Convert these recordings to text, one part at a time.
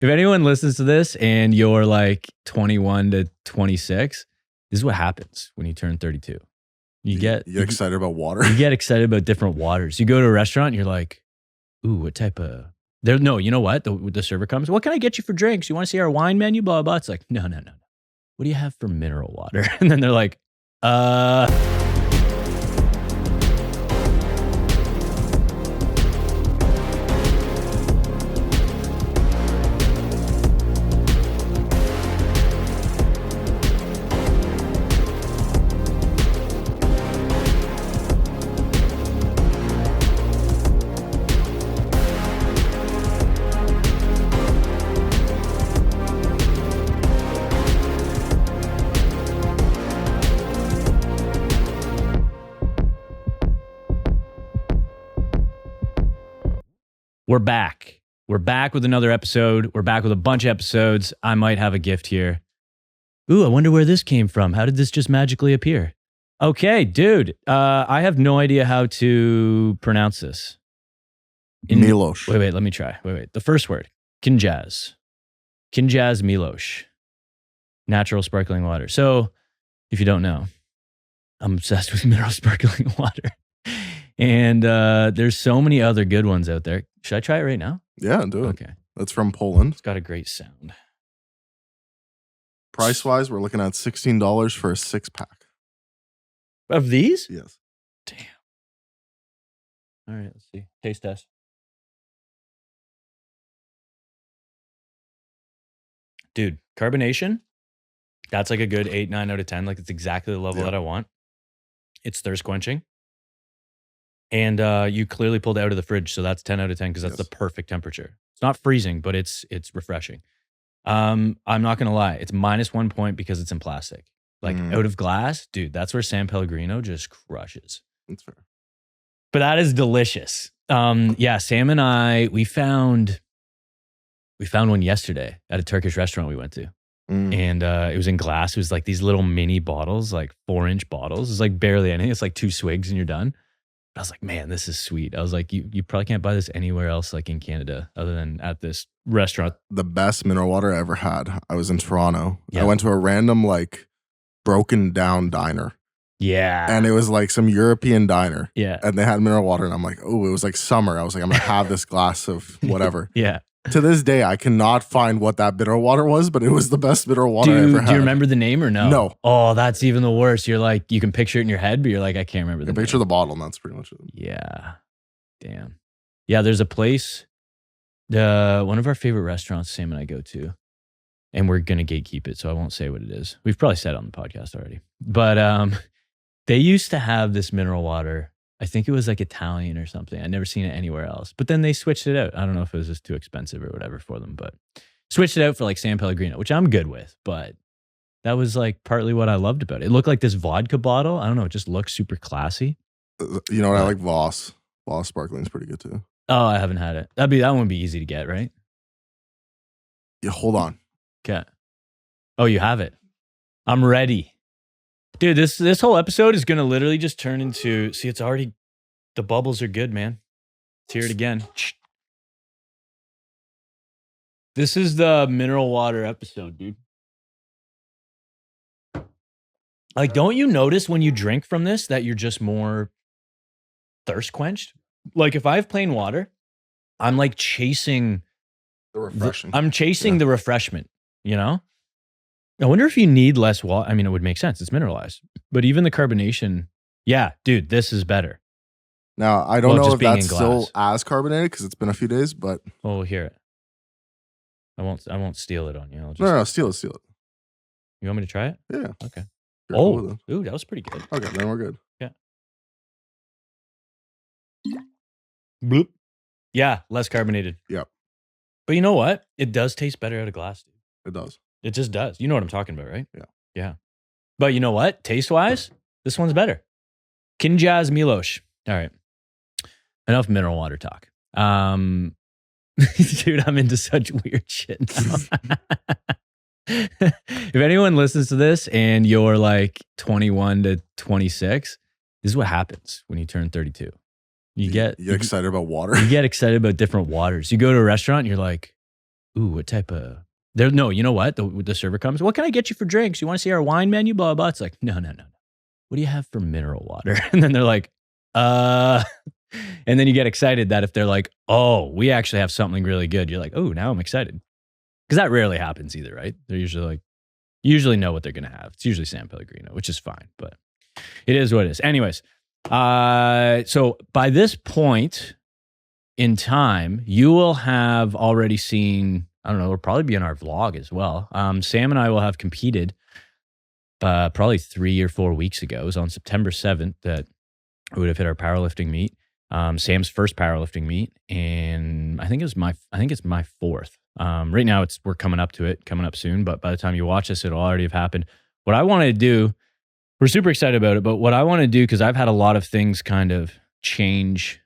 If anyone listens to this and you're like 21 to 26, this is what happens when you turn 32. You get excited about water. You get excited about different waters. You go to a restaurant and you're like, ooh, what type of... No, you know what? The server comes, what can I get you for drinks? You want to see our wine menu? Blah, blah, blah. It's like, no. What do you have for mineral water? And then they're like, We're back. We're back with another episode. We're back with a bunch of episodes. I might have a gift here. Ooh, I wonder where this came from. How did this just magically appear? Okay, dude. I have no idea how to pronounce this. Milosh. Wait, let me try. Wait. The first word. Kinjaz. Kinjaz Milosh. Natural sparkling water. So, if you don't know, I'm obsessed with mineral sparkling water. And there's so many other good ones out there. Should I try it right now? Yeah, do it. Okay. That's from Poland. It's got a great sound. Price-wise, we're looking at $16 for a 6-pack. Of these? Yes. Damn. All right, let's see. Taste test. Dude, carbonation, that's like a good 8, 9 out of 10. Like it's exactly the level that I want. It's thirst quenching. And you clearly pulled it out of the fridge, so that's 10 out of 10 because that's the perfect temperature. It's not freezing, but it's refreshing. I'm not going to lie. It's -1 point because it's in plastic. Like out of glass, dude, that's where San Pellegrino just crushes. That's fair. But that is delicious. Yeah, Sam and I, we found one yesterday at a Turkish restaurant we went to. And it was in glass. It was like these little mini bottles, like 4-inch bottles. It's like barely anything. It's like 2 swigs and you're done. I was like, man, this is sweet. I was like, you probably can't buy this anywhere else like in Canada other than at this restaurant. The best mineral water I ever had. I was in Toronto. Yeah. I went to a random like broken down diner. Yeah. And it was like some European diner. Yeah. And they had mineral water and I'm like, oh, it was like summer. I was like, I'm going to have this glass of whatever. Yeah. To this day, I cannot find what that mineral water was, but it was the best mineral water I ever had. Do you remember the name or no? No. Oh, that's even the worst. You're like, you can picture it in your head, but you're like, I can't remember the name. Picture the bottle, and that's pretty much it. Yeah. Damn. Yeah, there's a place, one of our favorite restaurants Sam and I go to, and we're going to gatekeep it, so I won't say what it is. We've probably said it on the podcast already. But they used to have this mineral water. I think it was like Italian or something. I'd never seen it anywhere else. But then they switched it out. I don't know if it was just too expensive or whatever for them, but switched it out for like San Pellegrino, which I'm good with. But that was like partly what I loved about it. It looked like this vodka bottle. I don't know. It just looked super classy. You know what? I like Voss. Voss sparkling is pretty good too. Oh, I haven't had it. That one would be easy to get, right? Yeah, hold on. Okay. Oh, you have it. I'm ready. Dude, this whole episode is going to literally just turn into, see, it's already, the bubbles are good, man. Let's hear it again. This is the mineral water episode, dude. Like, don't you notice when you drink from this that you're just more thirst quenched? Like, if I have plain water, I'm like chasing the refreshing. I'm chasing the refreshment, you know? I wonder if you need less water. I mean, it would make sense. It's mineralized. But even the carbonation, yeah, dude, this is better. Now, I don't know if that's still as carbonated because it's been a few days, but... Oh, we'll hear it. I won't steal it on you. I'll just... No, steal it. You want me to try it? Yeah. Okay. Cool ooh, that was pretty good. Okay, then we're good. Yeah. Bloop. Yeah, less carbonated. Yep. But you know what? It does taste better out of glass, dude. It does. It just does. You know what I'm talking about, right? Yeah. Yeah. But you know what? Taste-wise, this one's better. Kinjaz Milosh. All right. Enough mineral water talk. Dude, I'm into such weird shit now. If anyone listens to this and you're like 21 to 26, this is what happens when you turn 32. You get excited about water. You get excited about different waters. You go to a restaurant and you're like, ooh, what type of, there? No, you know what? The server comes, what can I get you for drinks? You want to see our wine menu? Blah, blah. It's like, no. What do you have for mineral water? And then they're like, and then you get excited that if they're like, oh, we actually have something really good, you're like, oh, now I'm excited. Because that rarely happens either, right? They're usually like, usually know what they're going to have. It's usually San Pellegrino, which is fine, but it is what it is. Anyways, so by this point in time, you will have already seen, I don't know, it'll probably be in our vlog as well. Sam and I will have competed probably 3 or 4 weeks ago. It was on September 7th that we would have hit our powerlifting meet. Sam's first powerlifting meet, and I think it's my fourth. Right now we're coming up soon, but by the time you watch this, it'll already have happened. What I want to do, we're super excited about it, but what I want to do, because I've had a lot of things kind of change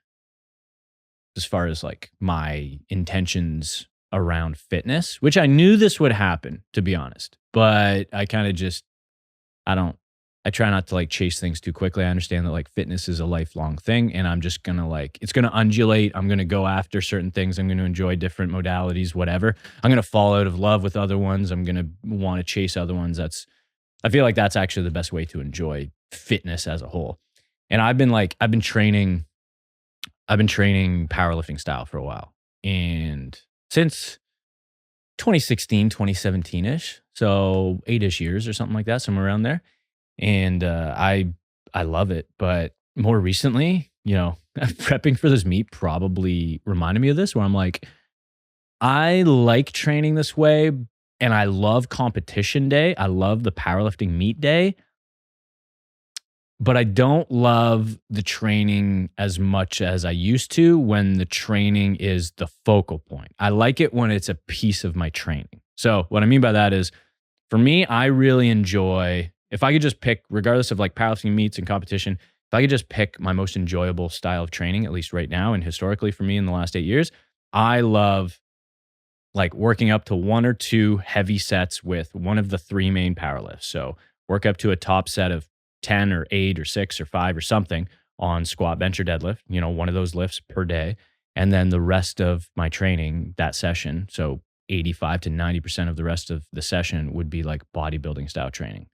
as far as like my intentions around fitness, which I knew this would happen, to be honest, but I kind of just, I try not to like chase things too quickly. I understand that like fitness is a lifelong thing, and I'm just going to like, it's going to undulate. I'm going to go after certain things. I'm going to enjoy different modalities, whatever. I'm going to fall out of love with other ones. I'm going to want to chase other ones. I feel like that's actually the best way to enjoy fitness as a whole. And I've been training powerlifting style for a while, and since 2016, 2017-ish. So 8-ish years or something like that, somewhere around there. And I love it. But more recently, prepping for this meet probably reminded me of this, where I'm like, I like training this way, and I love competition day. I love the powerlifting meet day. But I don't love the training as much as I used to when the training is the focal point. I like it when it's a piece of my training. So what I mean by that is, for me, I really enjoy, if I could just pick, regardless of like powerlifting meets and competition, if I could just pick my most enjoyable style of training, at least right now and historically for me in the last 8 years, I love like working up to 1 or 2 heavy sets with one of the 3 main power lifts. So work up to a top set of 10 or 8 or 6 or 5 or something on squat, bench, or deadlift, one of those lifts per day. And then the rest of my training that session, so 85 to 90% of the rest of the session would be like bodybuilding style training.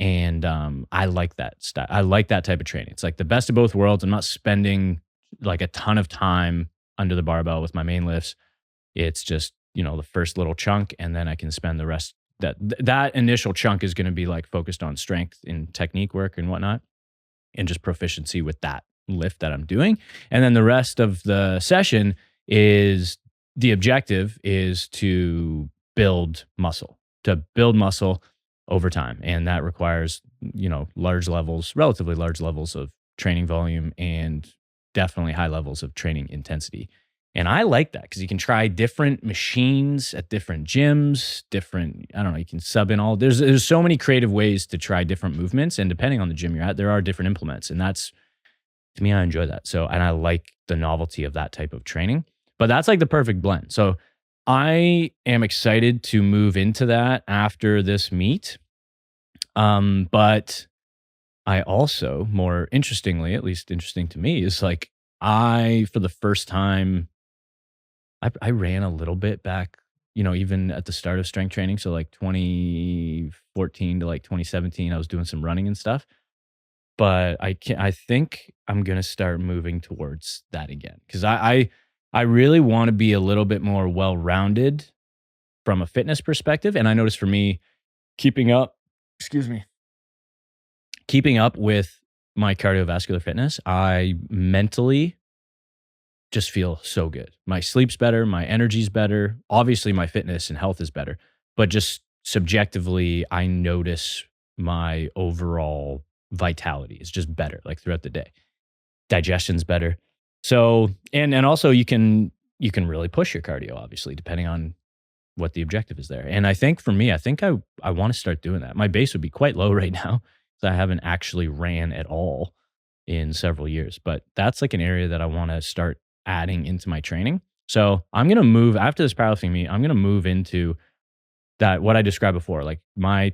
And I like that style. I like that type of training. It's like the best of both worlds. I'm not spending like a ton of time under the barbell with my main lifts. It's just, the first little chunk, and then I can spend the rest. That initial chunk is going to be like focused on strength and technique work and whatnot, and just proficiency with that lift that I'm doing. And then the rest of the session is, the objective is to build muscle over time. And that requires, relatively large levels of training volume, and definitely high levels of training intensity. And I like that because you can try different machines at different gyms, you can sub in there's so many creative ways to try different movements. And depending on the gym you're at, there are different implements. And that's, to me, I enjoy that. So, and I like the novelty of that type of training, but that's like the perfect blend. So I am excited to move into that after this meet. But I also, more interestingly, at least interesting to me, is like, for the first time, I ran a little bit back, even at the start of strength training. So like 2014 to like 2017, I was doing some running and stuff. But I think I'm going to start moving towards that again. Because I really want to be a little bit more well-rounded from a fitness perspective. And I noticed for me, keeping up with my cardiovascular fitness, I mentally just feel so good. My sleep's better, my energy's better. Obviously, my fitness and health is better, but just subjectively, I notice my overall vitality is just better, like throughout the day. Digestion's better. So, and also you can really push your cardio, obviously, depending on what the objective is there. And I think for me, I want to start doing that. My base would be quite low right now because I haven't actually ran at all in several years, but that's like an area that I want to start adding into my training. So I'm going to move after this powerlifting meet. I'm going to move into that, what I described before, like my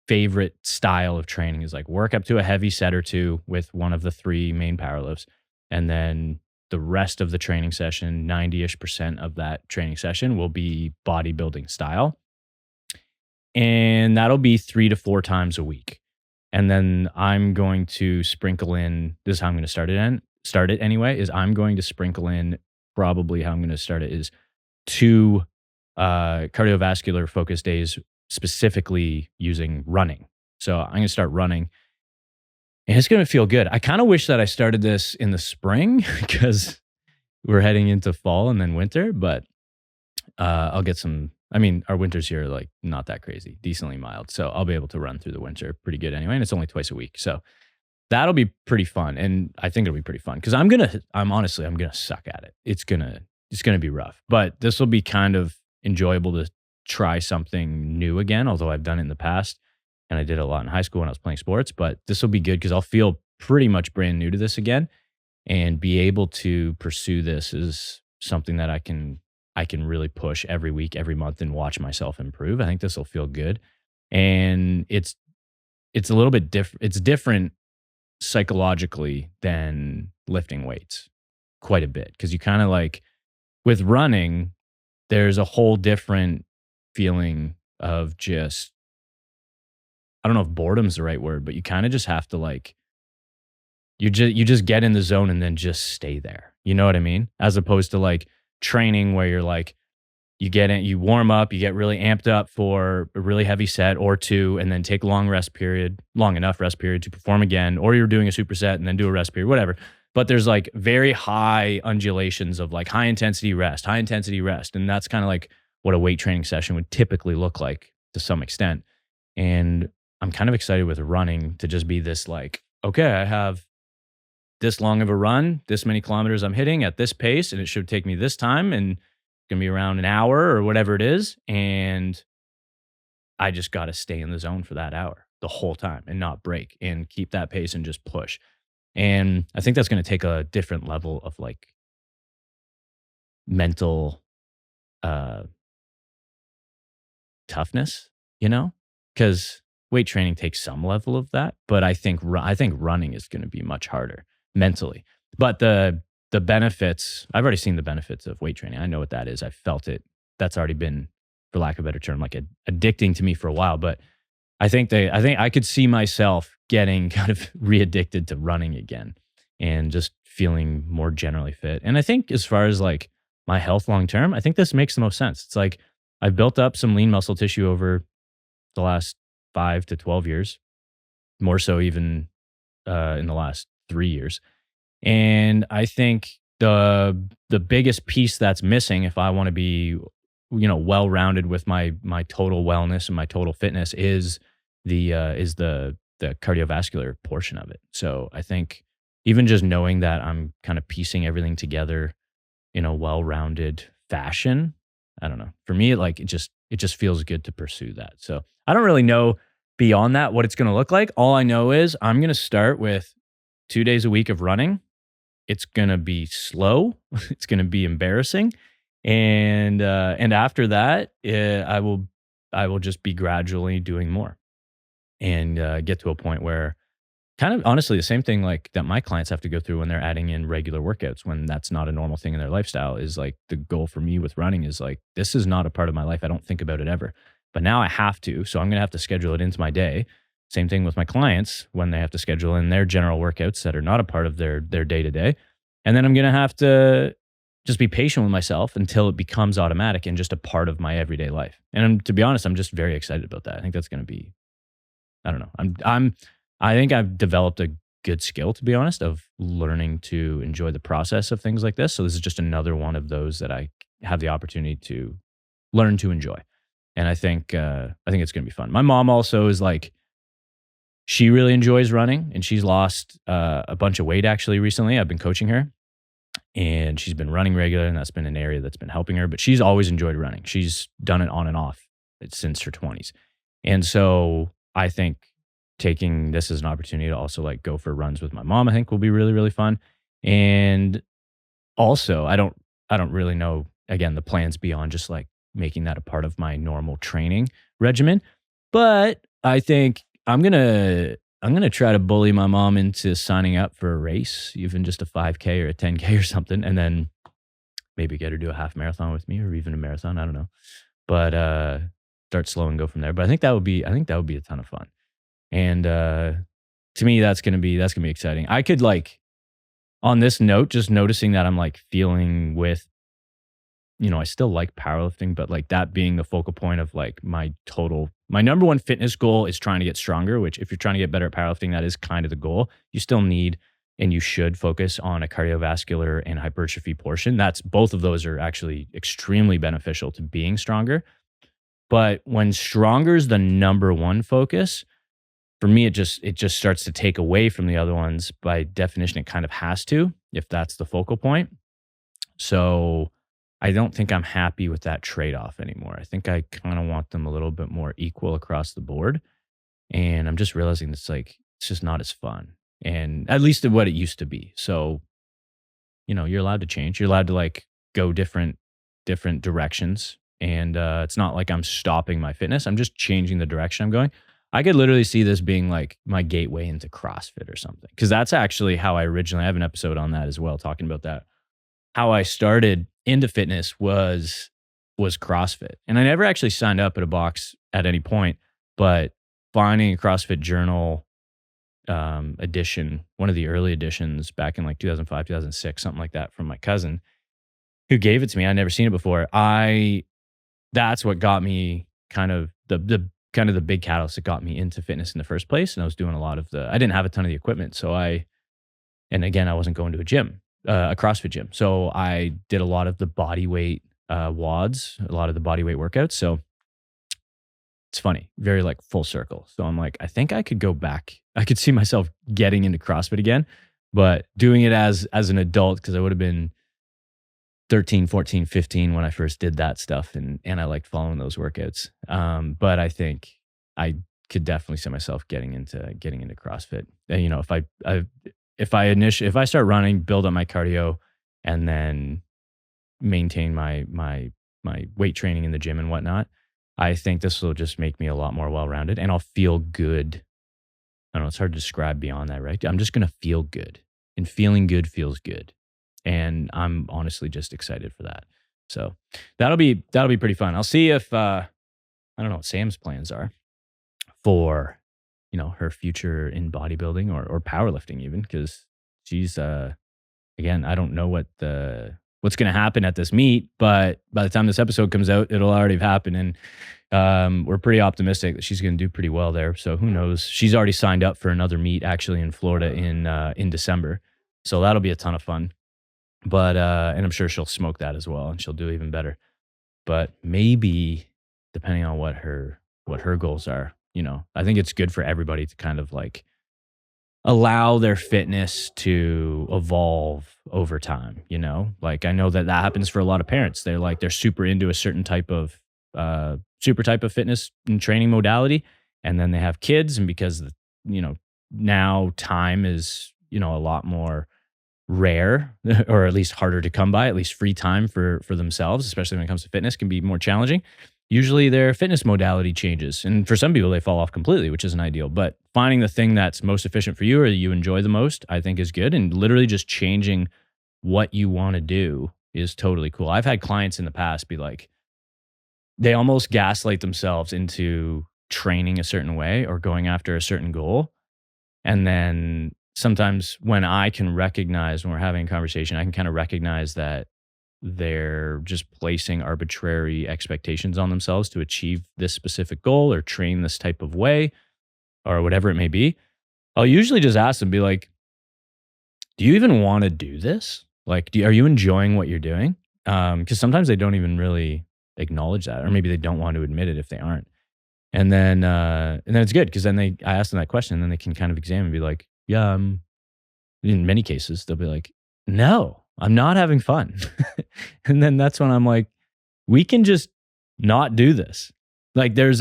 favorite style of training is like work up to a heavy set or 2 with one of the 3 main power lifts, and then the rest of the training session, 90-ish% of that training session will be bodybuilding style. And that'll be 3 to 4 times a week. And then I'm going to sprinkle in, this is how I'm going to start it anyway, is I'm going to sprinkle in, probably how I'm going to start it is 2 cardiovascular focus days, specifically using running. So I'm going to start running, and it's going to feel good. I kind of wish that I started this in the spring because we're heading into fall and then winter, but I'll get some. I mean, our winters here are like not that crazy, decently mild. So I'll be able to run through the winter pretty good anyway. And it's only twice a week. So that'll be pretty fun. And I think it'll be pretty fun because I'm going to suck at it. It's going to be rough, but this will be kind of enjoyable to try something new again. Although I've done it in the past and I did it a lot in high school when I was playing sports, but this will be good because I'll feel pretty much brand new to this again and be able to pursue this as something that I can really push every week, every month, and watch myself improve. I think this will feel good. And it's a little bit different. It's different psychologically than lifting weights quite a bit. Cause you kind of like with running, there's a whole different feeling of just, I don't know if boredom's the right word, but you kind of just have to like, you just get in the zone and then just stay there. You know what I mean? As opposed to like training where you're like, you get in, you warm up, you get really amped up for a really heavy set or 2, and then take long enough rest period to perform again, or you're doing a superset and then do a rest period, whatever. But there's like very high undulations of like high intensity rest. And that's kind of like what a weight training session would typically look like to some extent. And I'm kind of excited with running to just be this like, okay, I have this long of a run, this many kilometers I'm hitting at this pace, and it should take me this time, and it's going to be around an hour or whatever it is. And I just got to stay in the zone for that hour the whole time and not break and keep that pace and just push. And I think that's going to take a different level of like mental toughness, because weight training takes some level of that, but I think running is going to be much harder mentally. But the benefits, I've already seen the benefits of weight training. I know what that is. I've felt it. That's already been, for lack of a better term, like addicting to me for a while. But I think I could see myself getting kind of re-addicted to running again and just feeling more generally fit. And I think as far as like my health long term, I think this makes the most sense. It's like I've built up some lean muscle tissue over the last 5 to 12 years, more so even in the last 3 years. And I think the biggest piece that's missing if I want to be, well-rounded with my total wellness and my total fitness is the cardiovascular portion of it. So I think even just knowing that I'm kind of piecing everything together in a well-rounded fashion, I don't know. For me, it just feels good to pursue that. So I don't really know beyond that what it's going to look like. All I know is I'm going to start with 2 days a week of running. It's going to be slow. It's going to be embarrassing. And after that, I will just be gradually doing more and get to a point where kind of honestly the same thing like that my clients have to go through when they're adding in regular workouts when that's not a normal thing in their lifestyle is like the goal for me with running is like, this is not a part of my life. I don't think about it ever, but now I have to. So I'm going to have to schedule it into my day. Same thing with my clients when they have to schedule in their general workouts that are not a part of their day-to-day. And then I'm going to have to just be patient with myself until it becomes automatic and just a part of my everyday life. And to be honest, I'm just very excited about that. I think that's going to be, I don't know. I think I've developed a good skill, to be honest, of learning to enjoy the process of things like this. So this is just another one of those that I have the opportunity to learn to enjoy. And I think it's going to be fun. My mom also is like, she really enjoys running and she's lost a bunch of weight actually recently. I've been coaching her and she's been running regular and that's been an area that's been helping her, but she's always enjoyed running. She's done it on and off since her 20s. And so I think taking this as an opportunity to also like go for runs with my mom, I think will be really, really fun. And also I don't really know, again, the plans beyond just like making that a part of my normal training regimen. But I think I'm going to I'm going to try to bully my mom into signing up for a race, even just a 5K or a 10K or something, and then maybe get her to do a half marathon with me, or even a marathon. I don't know, but start slow and go from there. But I think that would be a ton of fun. And to me, that's gonna be exciting. I could, like, on this note, just noticing that I'm like feeling with, I still like powerlifting, but like that being the focal point of like my number one fitness goal is trying to get stronger, which if you're trying to get better at powerlifting, that is kind of the goal. You still need and you should focus on a cardiovascular and hypertrophy portion. Both of those are actually extremely beneficial to being stronger. But when stronger is the number one focus, for me, it just starts to take away from the other ones. By definition, it kind of has to, if that's the focal point. So I don't think I'm happy with that trade-off anymore. I think I kind of want them a little bit more equal across the board. And I'm just realizing it's just not as fun. And at least what it used to be. So, you're allowed to change. You're allowed to like go different directions. And it's not like I'm stopping my fitness. I'm just changing the direction I'm going. I could literally see this being like my gateway into CrossFit or something. Because that's actually how I have an episode on that as well, talking about that. How I started into fitness was CrossFit. And I never actually signed up at a box at any point, but finding a CrossFit Journal edition, one of the early editions back in like 2005, 2006, something like that, from my cousin who gave it to me. I'd never seen it before. That's what got me kind of the big catalyst that got me into fitness in the first place. And I was doing a lot of I didn't have a ton of the equipment. So and again, I wasn't going to a gym, a CrossFit gym. So I did a lot of the body weight WODs, a lot of the body weight workouts. So it's funny, very like full circle. So I'm like, I think I could go back. I could see myself getting into CrossFit again, but doing it as an adult, because I would have been 13, 14, 15 when I first did that stuff. And I liked following those workouts. But I think I could definitely see myself getting into CrossFit. And, if I start running, build up my cardio, and then maintain my weight training in the gym and whatnot, I think this will just make me a lot more well-rounded, and I'll feel good. I don't know, it's hard to describe beyond that, right? I'm just going to feel good, and feeling good feels good. And I'm honestly just excited for that. So that'll be pretty fun. I'll see if, I don't know what Sam's plans are for, her future in bodybuilding or powerlifting even, because she's, again, I don't know what's going to happen at this meet, but by the time this episode comes out, it'll already have happened. And we're pretty optimistic that she's going to do pretty well there. So who knows? She's already signed up for another meet actually in Florida in December. So that'll be a ton of fun. But and I'm sure she'll smoke that as well, and she'll do even better. But maybe, depending on what her goals are, I think it's good for everybody to kind of like allow their fitness to evolve over time. Like I know that happens for a lot of parents. They're super into a certain type of fitness and training modality, and then they have kids, and because now time is a lot more rare, or at least harder to come by, at least free time for themselves, especially when it comes to fitness, can be more challenging. Usually their fitness modality changes. And for some people, they fall off completely, which isn't ideal. But finding the thing that's most efficient for you or that you enjoy the most, I think is good. And literally just changing what you want to do is totally cool. I've had clients in the past be like, they almost gaslight themselves into training a certain way or going after a certain goal. And then sometimes when I can recognize, when we're having a conversation, I can kind of recognize that they're just placing arbitrary expectations on themselves to achieve this specific goal or train this type of way or whatever it may be. I'll usually just ask them, be like, do you even want to do this? Like, are you enjoying what you're doing? Because sometimes they don't even really acknowledge that, or maybe they don't want to admit it if they aren't. And then it's good, because then I ask them that question, and then they can kind of examine and be like, yeah, in many cases, they'll be like, no, I'm not having fun. And then that's when I'm like, we can just not do this. Like there's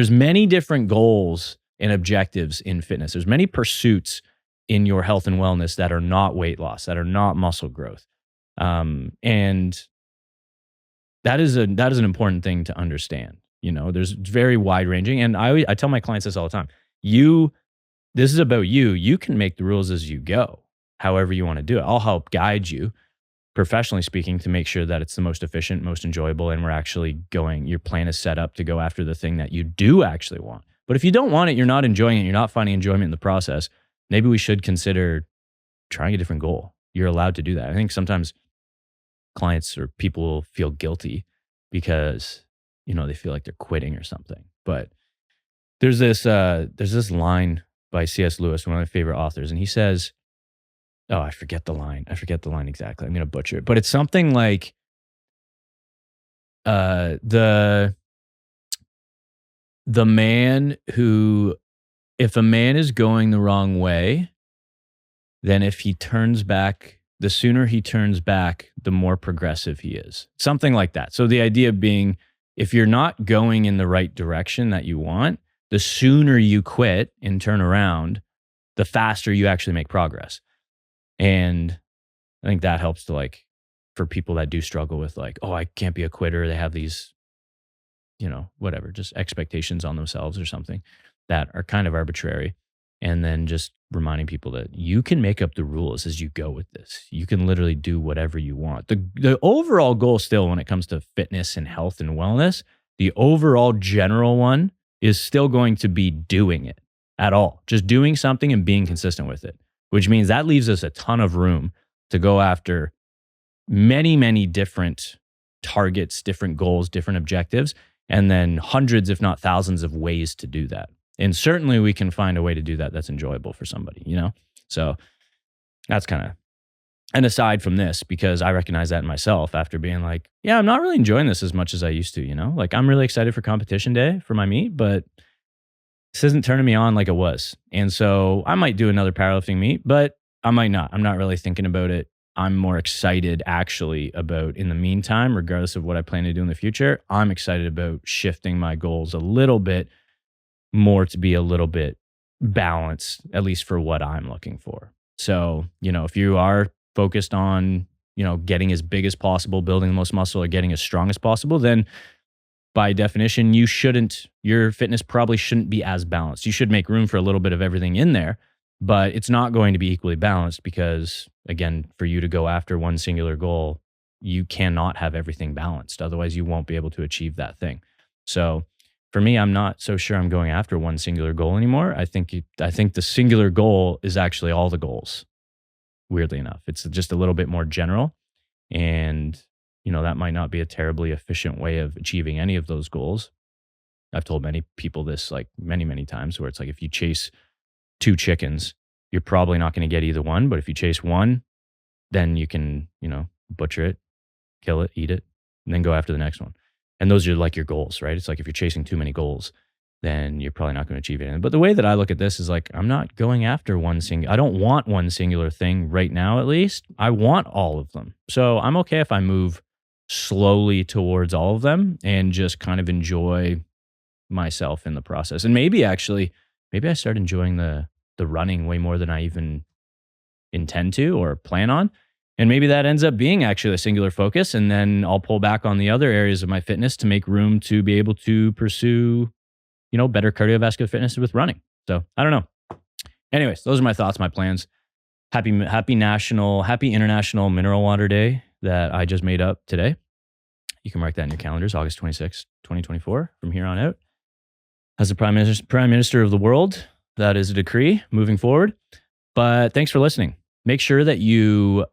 many different goals and objectives in fitness. There's many pursuits in your health and wellness that are not weight loss, that are not muscle growth. And that is an important thing to understand. There's very wide ranging. And I tell my clients this all the time. This is about you. You can make the rules as you go, however you want to do it. I'll help guide you, professionally speaking, to make sure that it's the most efficient, most enjoyable, and we're actually your plan is set up to go after the thing that you do actually want. But if you don't want it, you're not enjoying it, you're not finding enjoyment in the process, maybe we should consider trying a different goal. You're allowed to do that. I think sometimes clients or people feel guilty because, they feel like they're quitting or something. But there's this line by C.S. Lewis, one of my favorite authors, and he says, I forget the line exactly. I'm going to butcher it, but it's something like, the man who, if a man is going the wrong way, then if he turns back, the sooner he turns back, the more progressive he is. Something like that. So the idea being, if you're not going in the right direction that you want, the sooner you quit and turn around, the faster you actually make progress. And I think that helps to for people that do struggle with I can't be a quitter. They have these, whatever, just expectations on themselves or something that are kind of arbitrary. And then just reminding people that you can make up the rules as you go with this. You can literally do whatever you want. The overall goal still, when it comes to fitness and health and wellness, the overall general one is still going to be doing it at all. Just doing something and being consistent with it, which means that leaves us a ton of room to go after many, many different targets, different goals, different objectives, and then hundreds, if not thousands of ways to do that. And certainly we can find a way to do that that's enjoyable for somebody, So that's kind of an aside from this, because I recognize that in myself after being I'm not really enjoying this as much as I used to, I'm really excited for competition day for my meet, but this isn't turning me on like it was. And so I might do another powerlifting meet, but I might not. I'm not really thinking about it. I'm more excited actually about, in the meantime, regardless of what I plan to do in the future, I'm excited about shifting my goals a little bit more to be a little bit balanced, at least for what I'm looking for. So, if you are focused on, getting as big as possible, building the most muscle, or getting as strong as possible, then by definition, your fitness probably shouldn't be as balanced. You should make room for a little bit of everything in there, but it's not going to be equally balanced because, again, for you to go after one singular goal, you cannot have everything balanced. Otherwise, you won't be able to achieve that thing. So for me, I'm not so sure I'm going after one singular goal anymore. I think the singular goal is actually all the goals, weirdly enough. It's just a little bit more general. And, that might not be a terribly efficient way of achieving any of those goals. I've told many people this many, many times, where it's if you chase 2 chickens, you're probably not going to get either one. But if you chase one, then you can, butcher it, kill it, eat it, and then go after the next one. And those are your goals, right? It's if you're chasing too many goals, then you're probably not going to achieve it. But the way that I look at this is I'm not going after I don't want one singular thing right now, at least. I want all of them. So I'm okay if I move slowly towards all of them and just kind of enjoy myself in the process. And maybe I start enjoying the running way more than I even intend to or plan on. And maybe that ends up being actually a singular focus. And then I'll pull back on the other areas of my fitness to make room to be able to pursue, better cardiovascular fitness with running. So I don't know. Anyways, those are my thoughts, my plans. Happy International Mineral Water Day that I just made up today. You can mark that in your calendars, August 26, 2024, from here on out. As the Prime Minister of the world, that is a decree moving forward. But thanks for listening. Make sure that you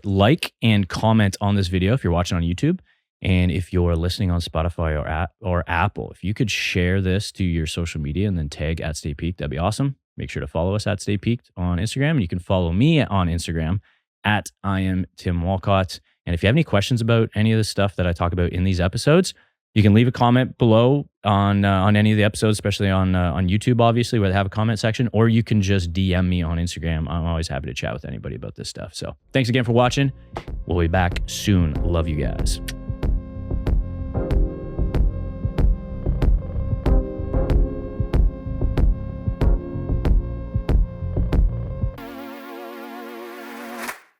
like and comment on this video if you're watching on YouTube. And if you're listening on Spotify or Apple, if you could share this to your social media and then tag at Stay Peaked, that'd be awesome. Make sure to follow us at Stay Peaked on Instagram. And you can follow me on Instagram at I am Tim Walcott. And if you have any questions about any of the stuff that I talk about in these episodes, you can leave a comment below on any of the episodes, especially on YouTube, obviously, where they have a comment section, or you can just DM me on Instagram. I'm always happy to chat with anybody about this stuff. So thanks again for watching. We'll be back soon. Love you guys.